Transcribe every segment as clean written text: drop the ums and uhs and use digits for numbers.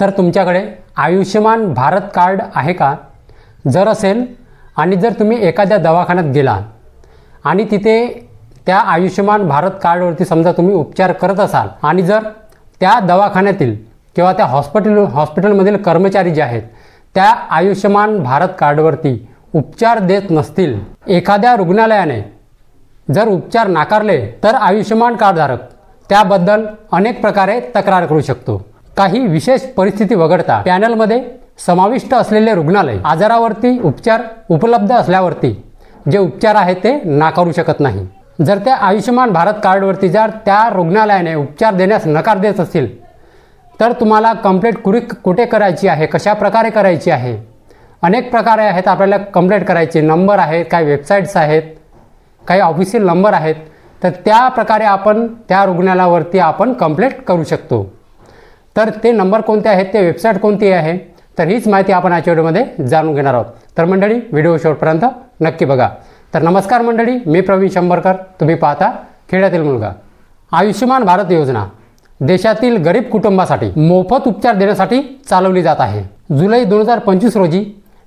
तर तुमच्याकडे आयुष्यमान भारत कार्ड आहे का? जर असेल आणि जर तुम्ही एखाद्या दवाखान्यात गेला आणि तिथे त्या आयुष्यमान भारत कार्डवरती समजा तुम्ही उपचार करत असाल आणि जर त्या दवाखान्यातील किंवा त्या हॉस्पिटलमधील कर्मचारी जे आहेत त्या आयुष्यमान भारत कार्डवरती उपचार देत नसतील, एखाद्या रुग्णालयाने जर उपचार नाकारले, तर आयुष्यमान कार्डधारक त्याबद्दल अनेक प्रकारे तक्रार करू शकतो। काही विशेष परिस्थिती वगळता पॅनलमध्ये समाविष्ट असलेले रुग्णालय आजारावरती उपचार उपलब्ध असल्यावरती जे उपचार आहेत ते नाकारू शकत नाही। जर त्या आयुष्यमान भारत कार्डवरती जर त्या रुग्णालयाने उपचार देण्यास नकार देत असतील, तर तुम्हाला कंप्लेंट कुठे करायची आहे, कशा प्रकारे करायची आहे, अनेक प्रकारे आहेत आपल्याला कंप्लेंट करायचे। नंबर आहेत, काही वेबसाईट्स आहेत, काही ऑफिशियल नंबर आहेत, तर त्या प्रकारे आपण त्या रुग्णालयावरती आपण कंप्लेंट करू शकतो। तर ते नंबर कोणते आहेत, ते वेबसाईट कोणती आहे, तर हीच माहिती आपण आजच्या व्हिडिओमध्ये जाणून घेणार आहोत। तर मंडळी व्हिडिओ शेवटपर्यंत नक्की बघा। तर नमस्कार मंडळी, मी प्रवीण शंभरकर, तुम्ही पाहता खेड्यातील मुलगा। आयुष्यमान भारत योजना देशातील गरीब कुटुंबासाठी मोफत उपचार देण्यासाठी चालवली जात आहे। जुलै 2025 रोजी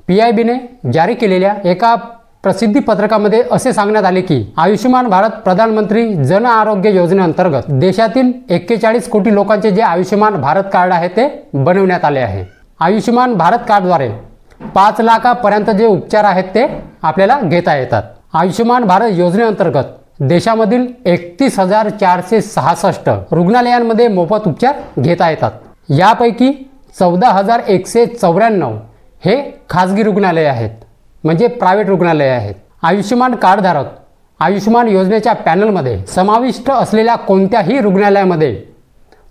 PIBने जारी केलेल्या एका प्रसिद्धी पत्रकामध्ये असे सांगण्यात आले की आयुष्यमान भारत प्रधानमंत्री जन आरोग्य योजनेअंतर्गत देशातील 41 कोटी लोकांचे जे आयुष्यमान भारत कार्ड आहे ते बनवण्यात आले आहे। आयुष्यमान भारत कार्डद्वारे 5 लाखापर्यंत जे उपचार आहेत ते आपल्याला घेता येतात। आयुष्यमान भारत योजनेअंतर्गत देशामधील 31,466 रुग्णालयांमध्ये मोफत उपचार घेता येतात। यापैकी 14,194 हे खाजगी रुग्णालये आहेत, म्हणजे प्रायव्हेट रुग्णालये आहेत। आयुष्यमान कार्डधारक आयुष्यमान योजनेच्या पॅनलमध्ये समाविष्ट असलेल्या कोणत्याही रुग्णालयामध्ये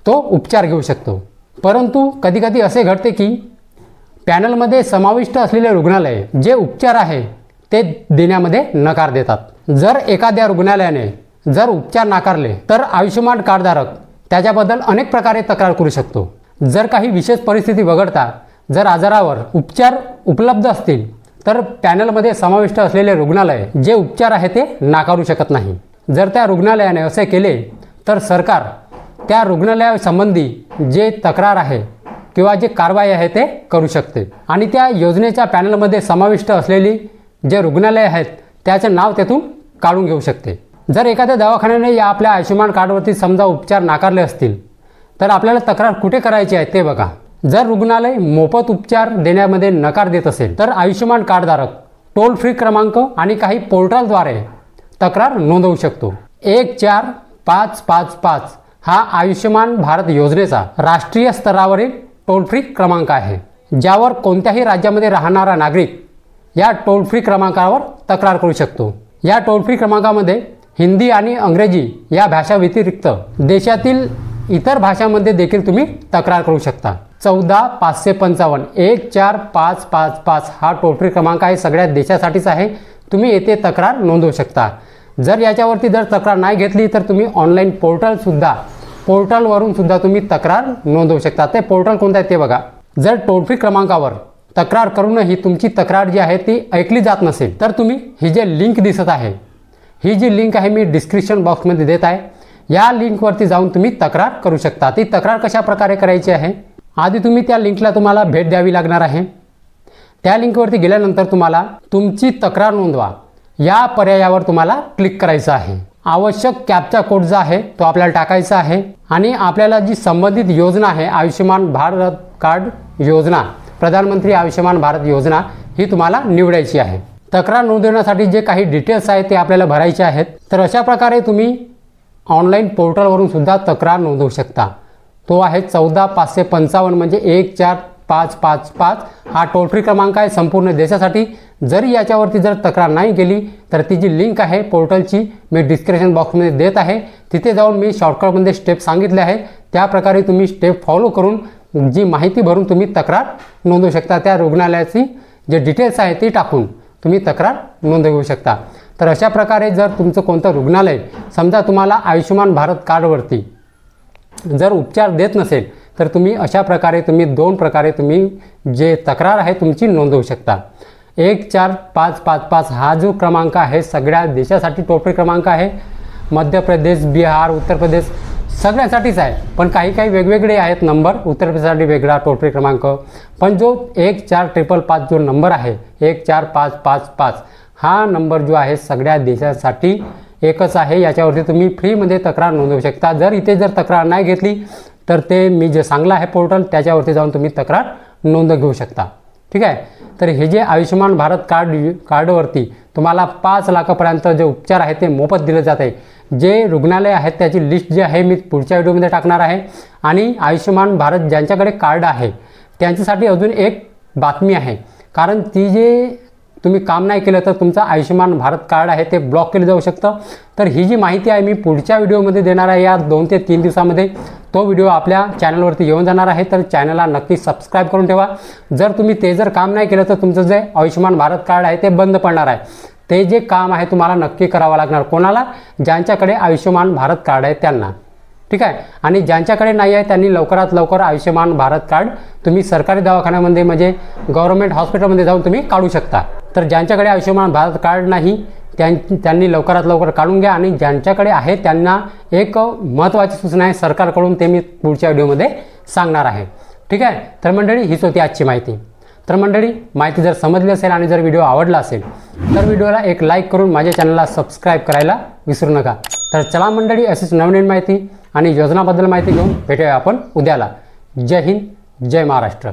तो उपचार घेऊ शकतो। परंतु कधीकधी असे घडते की पॅनलमध्ये समाविष्ट असलेले रुग्णालय जे उपचार आहे ते देण्यामध्ये नकार देतात। जर एखाद्या रुग्णालयाने जर उपचार नाकारले, तर आयुष्यमान कार्डधारक त्याच्याबद्दल अनेक प्रकारे तक्रार करू शकतो। जर काही विशेष परिस्थिती वगळता जर आजारावर उपचार उपलब्ध असतील, तर पॅनलमध्ये समाविष्ट असलेले रुग्णालय जे उपचार आहे ते नाकारू शकत नाही। जर त्या रुग्णालयाने असे केले, तर सरकार त्या रुग्णालयासंबंधी जे तक्रार आहे किंवा जे कारवाई आहे ते करू शकते आणि त्या योजनेच्या पॅनलमध्ये समाविष्ट असलेली जे रुग्णालय आहेत त्याचे नाव त्यातून काढून घेऊ शकते। जर एखाद्या दवाखान्याने या आपल्या आयुष्यमान कार्डवरती समजा उपचार नाकारले असतील, तर आपल्याला तक्रार कुठे करायची आहे ते बघा। जर रुग्णालय मोफत उपचार देण्यामध्ये नकार देत असेल, तर आयुष्यमान कार्डधारक टोल फ्री क्रमांक आणि काही पोर्टलद्वारे तक्रार नोंदवू शकतो। 14555 हा आयुष्यमान भारत योजनेचा राष्ट्रीय स्तरावरील टोल फ्री क्रमांक आहे, ज्यावर कोणत्याही राज्यामध्ये राहणारा नागरिक या टोल फ्री क्रमांकावर तक्रार करू शकतो। या टोल फ्री क्रमांकामध्ये हिंदी आणि इंग्रजी या भाषा व्यतिरिक्त देशातील इतर भाषांमध्ये देखील तुम्ही तक्रार करू शकता। 14555 14555 हा टोल फ्री क्रमांक आहे, सगळ्या देशासाठीच आहे। तुम्ही येथे तक्रार नोंदवू शकता। जर याच्यावरती जर तक्रार नाही घेतली, तर तुम्ही ऑनलाईन पोर्टलवरून सुद्धा तुम्ही तक्रार नोंदवू शकता। ते पोर्टल कोणतं आहे ते बघा। जर टोल फ्री क्रमांकावर तक्रार करूनही तुमची तक्रार जी आहे ती ऐकली जात नसेल, तर तुम्ही ही जे लिंक दिसत आहे, ही जी लिंक आहे मी डिस्क्रिप्शन बॉक्समध्ये देत आहे, या लिंकवरती जाऊन तुम्ही तक्रार करू शकता। ती तक्रार कशा प्रकारे करायची आहे, आधी तुम्ही त्या लिंकला तुम्हाला भेट द्यावी लागणार आहे। त्या लिंकवरती गेल्यानंतर तुम्हाला तुमची तक्रार नोंदवा या पर्यायावर तुम्हाला क्लिक करायचं आहे। आवश्यक कॅप्चा कोड जो आहे तो आपल्याला टाकायचा आहे आणि आपल्याला जी संबंधित योजना आहे आयुष्यमान भारत कार्ड योजना, प्रधानमंत्री आयुष्यमान भारत योजना, ही तुम्हाला निवडायची आहे। तक्रार नोंदवण्यासाठी जे काही डिटेल्स आहेत ते आपल्याला भरायचे आहेत। तर अशा प्रकारे तुम्ही ऑनलाईन पोर्टलवरून सुद्धा तक्रार नोंदवू शकता। तो आहे 14555 म्हणजे 14555 हा टोल फ्री क्रमांक आहे संपूर्ण देशासाठी। जरी याच्यावरती जर तक्रार नाही केली, तर ती जी लिंक आहे पोर्टलची मी डिस्क्रिप्शन बॉक्समध्ये देत आहे, तिथे जाऊन मी शॉर्टकटमध्ये स्टेप सांगितले आहे, त्या प्रकारे तुम्ही स्टेप फॉलो करून जी माहिती भरून तुम्ही तक्रार नोंदवू शकता। त्या रुग्णालयाची जे डिटेल्स आहे ती टाकून तुम्ही तक्रार नोंदवू शकता। तर अशा प्रकारे जर तुमचं कोणतं रुग्णालय समजा तुम्हाला आयुष्यमान भारत कार्डवरती जर उपचार देत नसेल, तर तुम्ही अशा प्रकारे तुम्ही 2 प्रकारे तुम्ही जे तक्रार आहे तुमची नोंदवू शकता। 14555 हा जो क्रमांक आहे सगळ्या देशासाठी टोल फ्री क्रमांक आहे। मध्य प्रदेश, बिहार, उत्तर प्रदेश सगळ्यांसाठीच आहे, पण काही काही वेगवेगळे आहेत नंबर. उत्तर प्रदेशसाठी वेगळा टोल फ्री क्रमांक. पण जो 1455 जो नंबर आहे 14555 हा नंबर जो आहे सगळ्या देशासाठी एकच आहे. याच्यावरती तुम्ही फ्रीमध्ये तक्रार नोंदवू शकता. जर इथे जर तक्रार नाही घेतली तर ते मी जे सांगलं आहे पोर्टल त्याच्यावरती जाऊन तुम्ही तक्रार नोंद घेऊ शकता. ठीक आहे. तर हे जे आयुष्यमान भारत कार्डवरती तुम्हाला 5 लाखापर्यंत जे उपचार आहे ते मोफत दिले जात आहे. जे रुग्णालय आहेत त्याची लिस्ट जी आहे मी पुढच्या व्हिडिओमध्ये टाकणार आहे. आणि आयुष्यमान भारत ज्यांच्याकडे कार्ड आहे त्यांच्यासाठी अजून एक बातमी आहे. कारण ती जे तुम्ही काम नाही केलं तर तुमचं आयुष्यमान भारत कार्ड आहे ते ब्लॉक केलं जाऊ शकतं. तर ही जी माहिती आहे मी पुढच्या व्हिडिओमध्ये देणार आहे. या 2 ते 3 दिवसामध्ये तो व्हिडिओ आपल्या चॅनलवरती येऊन जाणार आहे. तर चॅनलला नक्की सबस्क्राईब करून ठेवा. जर तुम्ही ते जर काम नाही केलं तर तुमचं जे आयुष्यमान भारत कार्ड आहे ते बंद पडणार आहे. ते जे काम आहे तुम्हाला नक्की करावं लागणार. कोणाला? ज्यांच्याकडे आयुष्यमान भारत कार्ड आहे त्यांना. ठीक आहे. आणि ज्यांच्याकडे नाही आहे त्यांनी लवकरात लवकर आयुष्यमान भारत कार्ड तुम्ही सरकारी दवाखान्यामध्ये म्हणजे गव्हर्नमेंट हॉस्पिटलमध्ये जाऊन तुम्ही काढू शकता. तर ज्यांच्याकडे आयुष्यमान भारत कार्ड नाही त्यांनी लवकरात लवकर काढून घ्या. आणि ज्यांच्याकडे आहे त्यांना एक महत्त्वाची सूचना आहे सरकारकडून, ते मी पुढच्या व्हिडिओमध्ये सांगणार आहे. ठीक आहे. तर मंडळी हीच होती आजची माहिती. तर मंडळी माहिती जर समजली असेल आणि जर व्हिडिओ आवडला असेल तर व्हिडिओला एक लाईक करून माझ्या चॅनलला सबस्क्राईब करायला विसरू नका. तर चला मंडळी अशीच नवनवीन माहिती आणि योजनाबद्दल माहिती घेऊन भेटूया आपण उद्याला. जय हिंद, जय महाराष्ट्र.